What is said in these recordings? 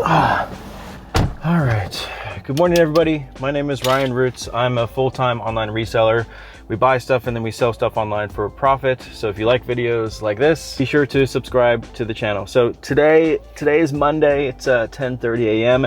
All right. Good morning, everybody. My name is Ralli Roots. I'm a full-time online reseller. We buy stuff and then we sell stuff online for a profit. So if you like videos like this, be sure to subscribe to the channel. So today is Monday. It's 10:30 a.m.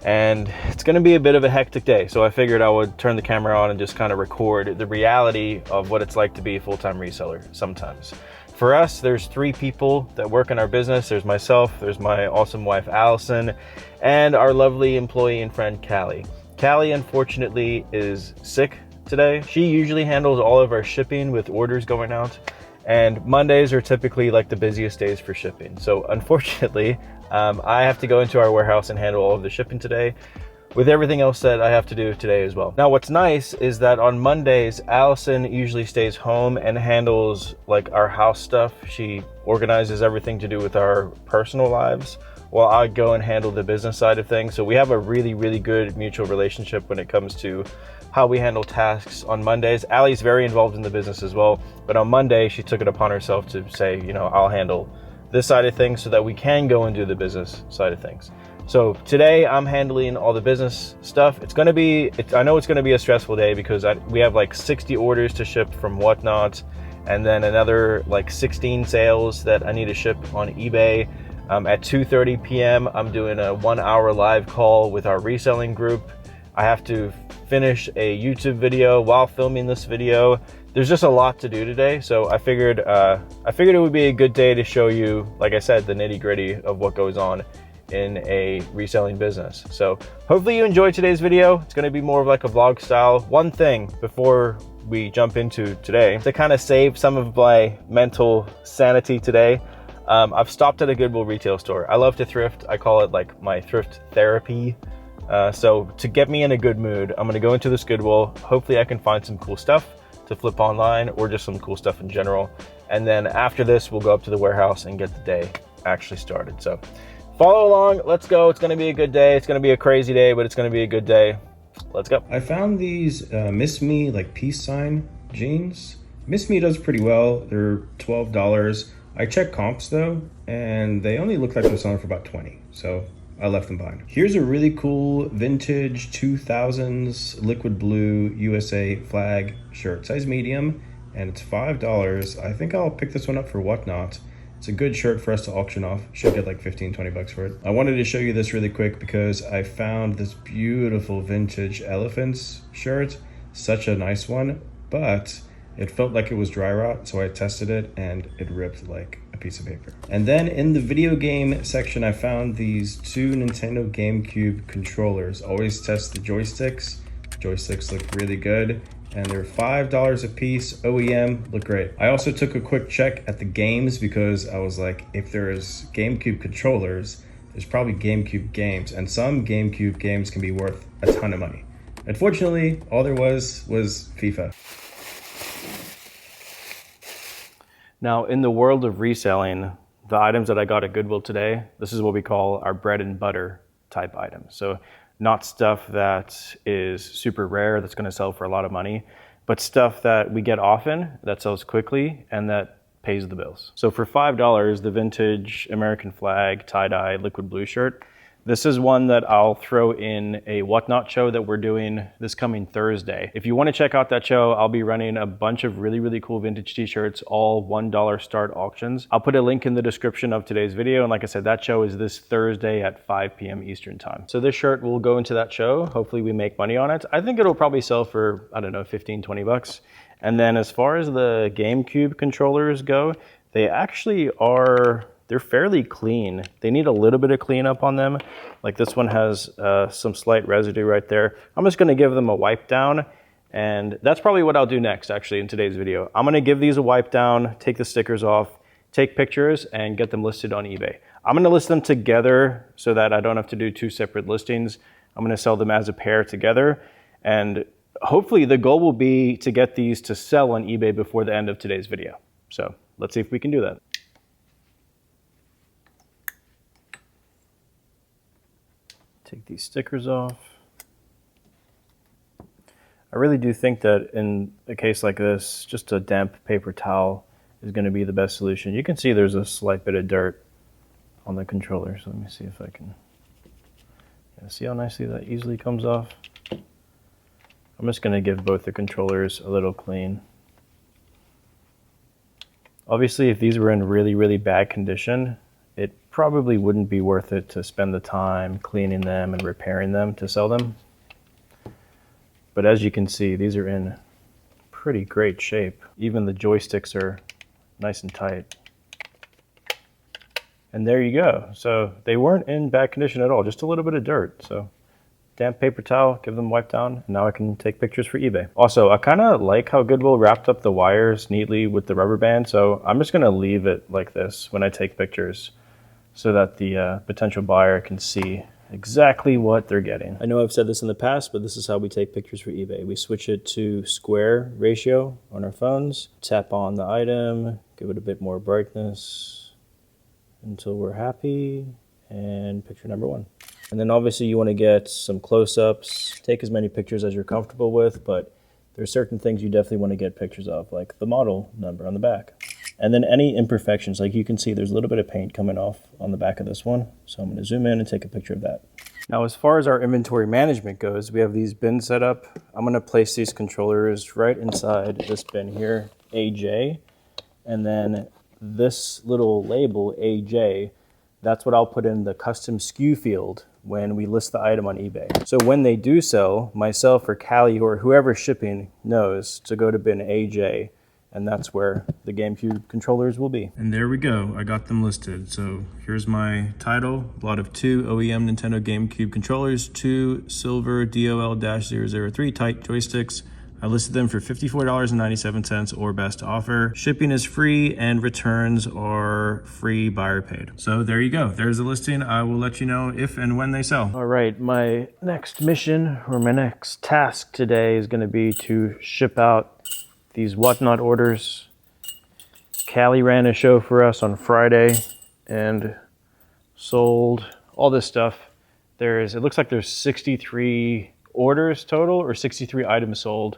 and it's going to be a bit of a hectic day. So I figured I would turn the camera on and just kind of record the reality of what it's like to be a full-time reseller sometimes. For us, there's 3 people that work in our business. There's myself, there's my awesome wife, Allison, and our lovely employee and friend, Callie. Callie, unfortunately, is sick today. She usually handles all of our shipping with orders going out, and Mondays are typically like the busiest days for shipping. So unfortunately, I have to go into our warehouse and handle all of the shipping today, with everything else that I have to do today as well. Now, what's nice is that on Mondays, Allison usually stays home and handles like our house stuff. She organizes everything to do with our personal lives, while I go and handle the business side of things. So we have a really, really good mutual relationship when it comes to how we handle tasks on Mondays. Allie's very involved in the business as well, but on Monday, she took it upon herself to say, you know, I'll handle this side of things so that we can go and do the business side of things. So today I'm handling all the business stuff. I know it's gonna be a stressful day because we have like 60 orders to ship from Whatnot, and then another like 16 sales that I need to ship on eBay. At 2:30 p.m. I'm doing a 1-hour live call with our reselling group. I have to finish a YouTube video while filming this video. There's just a lot to do today, so I figured it would be a good day to show you, like I said, the nitty-gritty of what goes on in a reselling business. So hopefully you enjoyed today's video. It's going to be more of like a vlog style. One thing before we jump into today, to kind of save some of my mental sanity today, I've stopped at a Goodwill retail store. I love to thrift. I call it like my thrift therapy. So to get me in a good mood, I'm going to go into this Goodwill. Hopefully I can find some cool stuff to flip online, or just some cool stuff in general. And then after this, we'll go up to the warehouse and get the day actually started. So follow along, let's go. It's gonna be a good day. It's gonna be a crazy day, but it's gonna be a good day. Let's go. I found these Miss Me like peace sign jeans. Miss Me does pretty well. They're $12. I checked comps though, and they only look like they're selling for about 20. So I left them behind. Here's a really cool vintage 2000s liquid blue USA flag shirt, size medium, and it's $5. I think I'll pick this one up for Whatnot. It's a good shirt for us to auction off. Should get like 15-20 bucks for it. I wanted to show you this really quick because I found this beautiful vintage elephants shirt. Such a nice one, but it felt like it was dry rot, so I tested it and it ripped like a piece of paper. And then in the video game section, I found these 2 Nintendo GameCube controllers. Always test the joysticks. Joysticks look really good, and they're $5 a piece. OEM, look great. I also took a quick check at the games because I was like, if there's GameCube controllers, there's probably GameCube games, and some GameCube games can be worth a ton of money. Unfortunately, all there was FIFA. Now, in the world of reselling, the items that I got at Goodwill today, this is what we call our bread and butter type items. So not stuff that is super rare that's going to sell for a lot of money, but stuff that we get often, that sells quickly, and that pays the bills. So for $5, the vintage American flag tie-dye liquid blue shirt, this is one that I'll throw in a Whatnot show that we're doing this coming Thursday. If you want to check out that show, I'll be running a bunch of really, really cool vintage t-shirts, all $1 start auctions. I'll put a link in the description of today's video. And like I said, that show is this Thursday at 5 p.m. Eastern time. So this shirt will go into that show. Hopefully we make money on it. I think it'll probably sell for, I don't know, 15, 20 bucks. And then as far as the GameCube controllers go, they actually are, they're fairly clean. They need a little bit of cleanup on them. Like this one has some slight residue right there. I'm just gonna give them a wipe down, and that's probably what I'll do next actually in today's video. I'm gonna give these a wipe down, take the stickers off, take pictures, and get them listed on eBay. I'm gonna list them together so that I don't have to do 2 separate listings. I'm gonna sell them as a pair together, and hopefully the goal will be to get these to sell on eBay before the end of today's video. So let's see if we can do that. Take these stickers off. I really do think that in a case like this, just a damp paper towel is going to be the best solution. You can see there's a slight bit of dirt on the controller, so let me see if I can See how nicely that easily comes off? I'm just gonna give both the controllers a little clean. Obviously, if these were in really, really bad condition, it probably wouldn't be worth it to spend the time cleaning them and repairing them to sell them. But as you can see, these are in pretty great shape. Even the joysticks are nice and tight. And there you go. So they weren't in bad condition at all, just a little bit of dirt. So damp paper towel, give them a wipe down, and now I can take pictures for eBay. Also, I kind of like how Goodwill wrapped up the wires neatly with the rubber band, so I'm just gonna leave it like this when I take pictures so that the potential buyer can see exactly what they're getting. I know I've said this in the past, but this is how we take pictures for eBay. We switch it to square ratio on our phones, tap on the item, give it a bit more brightness until we're happy, and picture number one. And then obviously you want to get some close-ups, take as many pictures as you're comfortable with, but there's certain things you definitely want to get pictures of, like the model number on the back. And then any imperfections, like you can see there's a little bit of paint coming off on the back of this one. So I'm going to zoom in and take a picture of that. Now, as far as our inventory management goes, we have these bins set up. I'm going to place these controllers right inside this bin here, AJ. And then this little label, AJ, that's what I'll put in the custom SKU field when we list the item on eBay. So when they do sell, myself or Callie or whoever's shipping knows to go to bin AJ, and that's where the GameCube controllers will be. And there we go, I got them listed. So here's my title, a lot of 2 OEM Nintendo GameCube controllers, 2 silver DOL-003 tight joysticks. I listed them for $54.97 or best offer. Shipping is free and returns are free, buyer paid. So there you go. There's the listing. I will let you know if and when they sell. All right, my next mission or my next task today is gonna be to ship out these Whatnot orders. Callie ran a show for us on Friday and sold all this stuff. It looks like there's 63 orders total or 63 items sold.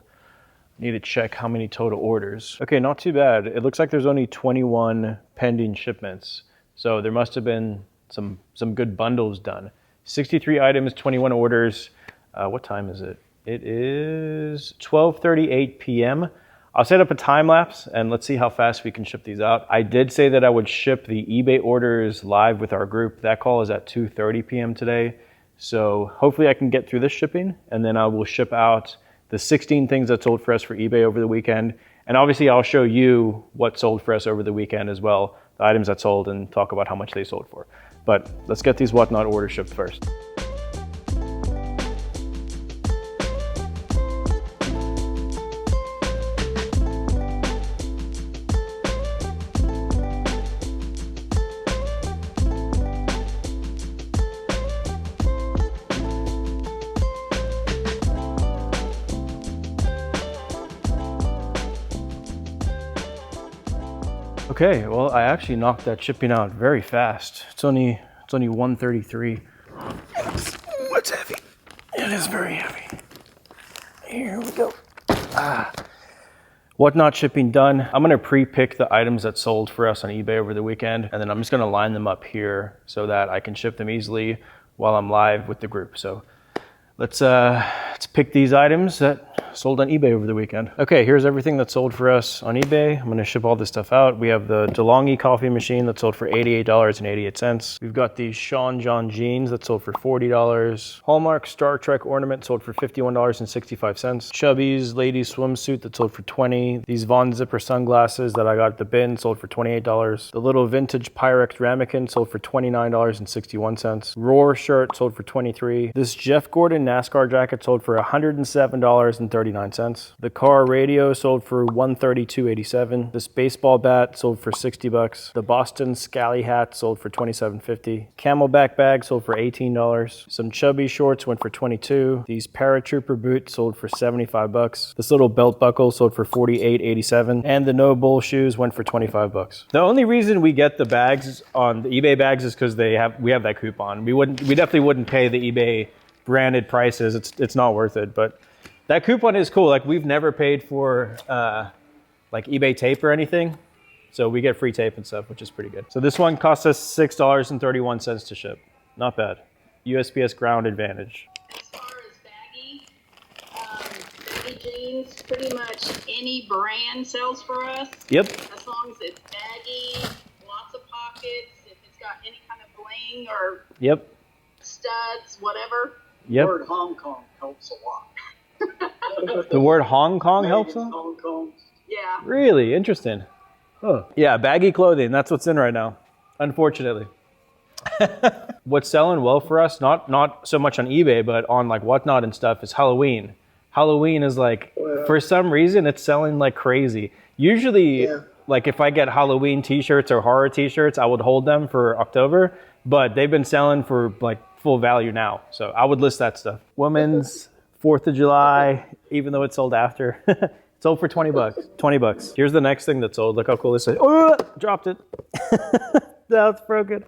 Need to check how many total orders. Okay, not too bad. It looks like there's only 21 pending shipments. So there must have been some good bundles done. 63 items, 21 orders. What time is it? It is 12:38 p.m. I'll set up a time lapse and let's see how fast we can ship these out. I did say that I would ship the eBay orders live with our group. That call is at 2:30 p.m. today. So hopefully I can get through this shipping and then I will ship out the 16 things that sold for us for eBay over the weekend. And obviously I'll show you what sold for us over the weekend as well, the items that sold, and talk about how much they sold for. But let's get these Whatnot orders shipped first. Okay, well, I actually knocked that shipping out very fast. It's only 133. What's heavy? It is very heavy. Here we go. Whatnot shipping done. I'm gonna pre-pick the items that sold for us on eBay over the weekend, and then I'm just gonna line them up here so that I can ship them easily while I'm live with the group. So let's pick these items that sold on eBay over the weekend. Okay, here's everything that sold for us on eBay. I'm gonna ship all this stuff out. We have the DeLonghi coffee machine that sold for $88.88. We've got these Sean John jeans that sold for $40. Hallmark Star Trek ornament sold for $51.65. Chubby's ladies swimsuit that sold for $20. These Von Zipper sunglasses that I got at the bin sold for $28. The little vintage Pyrex ramekin sold for $29.61. Roar shirt sold for $23. This Jeff Gordon NASCAR jacket sold for $107.39. The car radio sold for $132.87. This baseball bat sold for $60. The Boston Scally hat sold for $27.50. Camelback bag sold for $18. Some Chubby shorts went for $22. These Paratrooper boots sold for $75. This little belt buckle sold for $48.87. And the No Bull shoes went for $25. The only reason we get the bags on the eBay bags is because we have that coupon. We definitely wouldn't pay the eBay branded prices. It's not worth it, but that coupon is cool. Like, we've never paid for like eBay tape or anything. So we get free tape and stuff, which is pretty good. So this one cost us $6.31 to ship. Not bad. USPS Ground Advantage. As far as baggy jeans, pretty much any brand sells for us. Yep. As long as it's baggy, lots of pockets, if it's got any kind of bling or yep. studs, whatever. Yep. The word Hong Kong helps a lot. The word Hong Kong helps them? Hong Kong. Yeah. Really? Interesting. Huh. Yeah, baggy clothing. That's what's in right now, unfortunately. What's selling well for us, not so much on eBay, but on like Whatnot and stuff, is Halloween. Halloween is like, for some reason, it's selling like crazy. Usually, like if I get Halloween t-shirts or horror t-shirts, I would hold them for October, but they've been selling for like full value now. So I would list that stuff. Women's 4th of July, even though it's sold after. It's sold for 20 bucks. 20 bucks. Here's the next thing that's sold. Look how cool this is. Oh, dropped it. That's broken.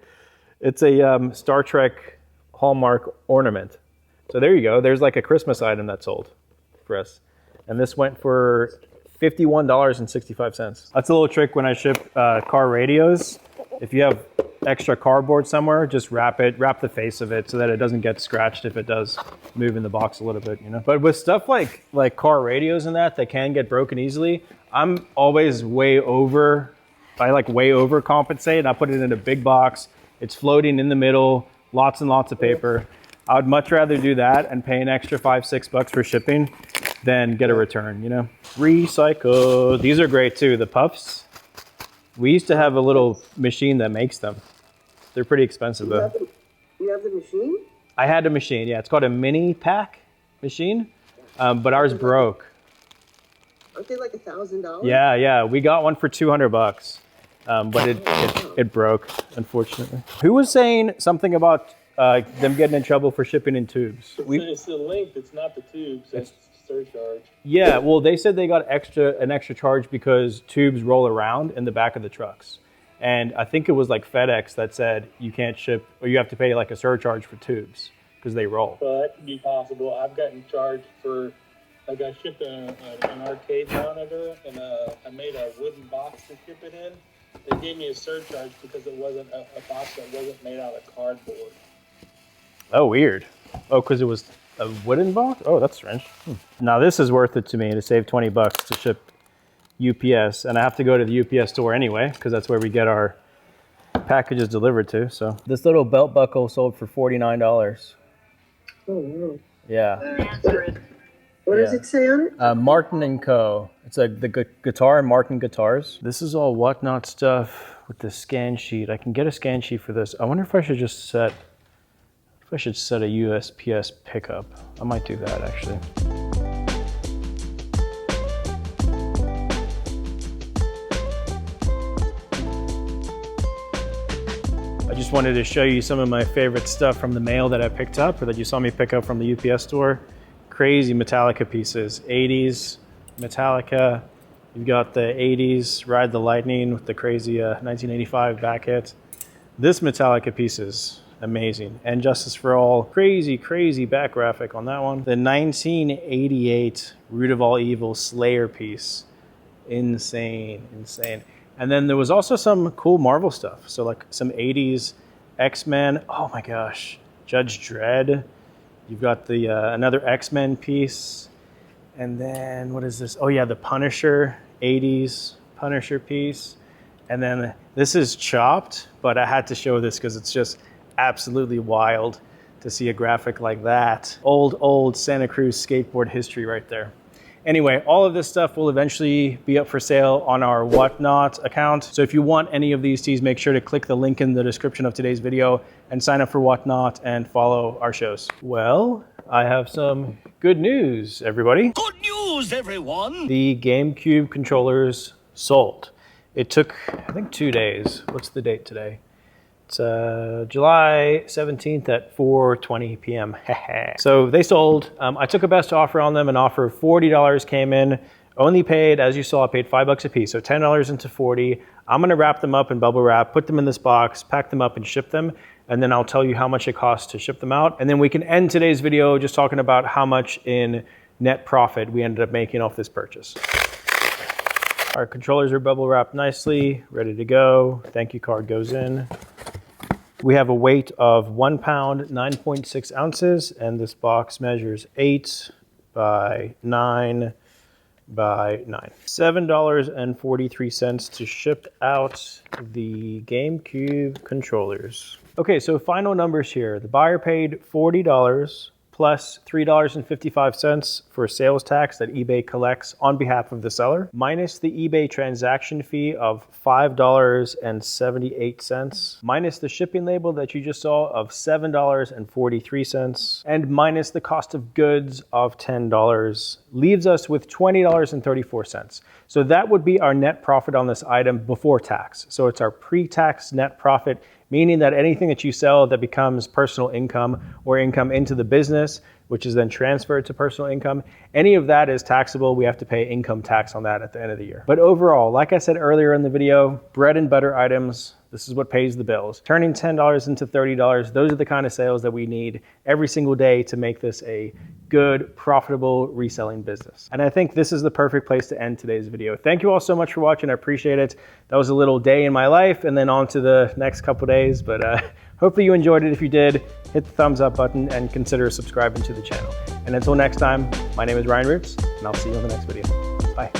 It's a Star Trek Hallmark ornament. So there you go. There's like a Christmas item that sold for us. And this went for $51.65. That's a little trick when I ship car radios. If you have extra cardboard somewhere, just wrap the face of it so that it doesn't get scratched if it does move in the box a little bit, you know? But with stuff like car radios and that can get broken easily, I'm always way over compensate. I put it in a big box. It's floating in the middle, lots and lots of paper. I would much rather do that and pay an extra $5-6 for shipping than get a return, you know? Recycle. These are great too, the puffs. We used to have a little machine that makes them. They're pretty expensive though. You have the machine? I had a machine, yeah. It's called a mini pack machine, but ours broke. Aren't they like $1,000? Yeah. We got one for 200 bucks, but it broke, unfortunately. Who was saying something about them getting in trouble for shipping in tubes? It's the length, it's not the tubes. It's surcharge. Yeah, well, they said they got an extra charge because tubes roll around in the back of the trucks. And I think it was like FedEx that said you can't ship, or you have to pay like a surcharge for tubes because they roll. Well, that could be possible. I've gotten charged for, like I shipped an arcade monitor and I made a wooden box to ship it in. They gave me a surcharge because it wasn't a box that wasn't made out of cardboard. Oh, weird. Oh, because it was a wooden box? Oh, that's strange. Now this is worth it to me to save 20 bucks to ship UPS. And I have to go to the UPS store anyway, because that's where we get our packages delivered to. So this little belt buckle sold for $49. Oh, wow. Yeah. What does it say on it? Martin & Co. It's like the guitar and Martin guitars. This is all Whatnot stuff with the scan sheet. I can get a scan sheet for this. I wonder if I should just set a USPS pickup. I might do that actually. I just wanted to show you some of my favorite stuff from the mail that I picked up, or that you saw me pick up from the UPS store. Crazy Metallica pieces, 80s Metallica. You've got the 80s Ride the Lightning with the crazy 1985 back hit. This Metallica piece is amazing. And Justice for All, crazy back graphic on that one. The 1988 Root of All Evil Slayer piece, insane. And then there was also some cool Marvel stuff. So like some 80s X-Men. Oh my gosh, Judge Dredd. You've got the another X-Men piece. And then what is this? Oh yeah, the Punisher, 80s Punisher piece. And then this is chopped, but I had to show this because it's just absolutely wild to see a graphic like that. Old Santa Cruz skateboard history right there. Anyway, all of this stuff will eventually be up for sale on our Whatnot account. So if you want any of these tees, make sure to click the link in the description of today's video and sign up for Whatnot and follow our shows. Well, I have some good news, everybody. Good news, everyone! The GameCube controllers sold. It took, I think, 2 days. What's the date today? It's July 17th at 4:20 p.m. So they sold. I took a best offer on them. An offer of $40 came in. Only paid, as you saw, I paid $5 a piece. So $10 into 40. I'm going to wrap them up in bubble wrap, put them in this box, pack them up and ship them. And then I'll tell you how much it costs to ship them out. And then we can end today's video just talking about how much in net profit we ended up making off this purchase. Our controllers are bubble wrapped nicely, ready to go. Thank you card goes in. We have a weight of 1 pound, 9.6 ounces, and this box measures 8 by 9 by 9. $7.43 to ship out the GameCube controllers. Okay, so final numbers here. The buyer paid $40 plus $3.55 for sales tax that eBay collects on behalf of the seller, minus the eBay transaction fee of $5.78, minus the shipping label that you just saw of $7.43, and minus the cost of goods of $10, leaves us with $20.34. So that would be our net profit on this item before tax. So it's our pre-tax net profit, meaning that anything that you sell that becomes personal income or income into the business, which is then transferred to personal income, any of that is taxable. We have to pay income tax on that at the end of the year. But overall, like I said earlier in the video, bread and butter items, this is what pays the bills. Turning $10 into $30, those are the kind of sales that we need every single day to make this a good, profitable reselling business. And I think this is the perfect place to end today's video. Thank you all so much for watching. I appreciate it. That was a little day in my life and then on to the next couple days. But hopefully you enjoyed it. If you did, hit the thumbs up button and consider subscribing to the channel. And until next time, my name is Ryan Roots, and I'll see you in the next video. Bye.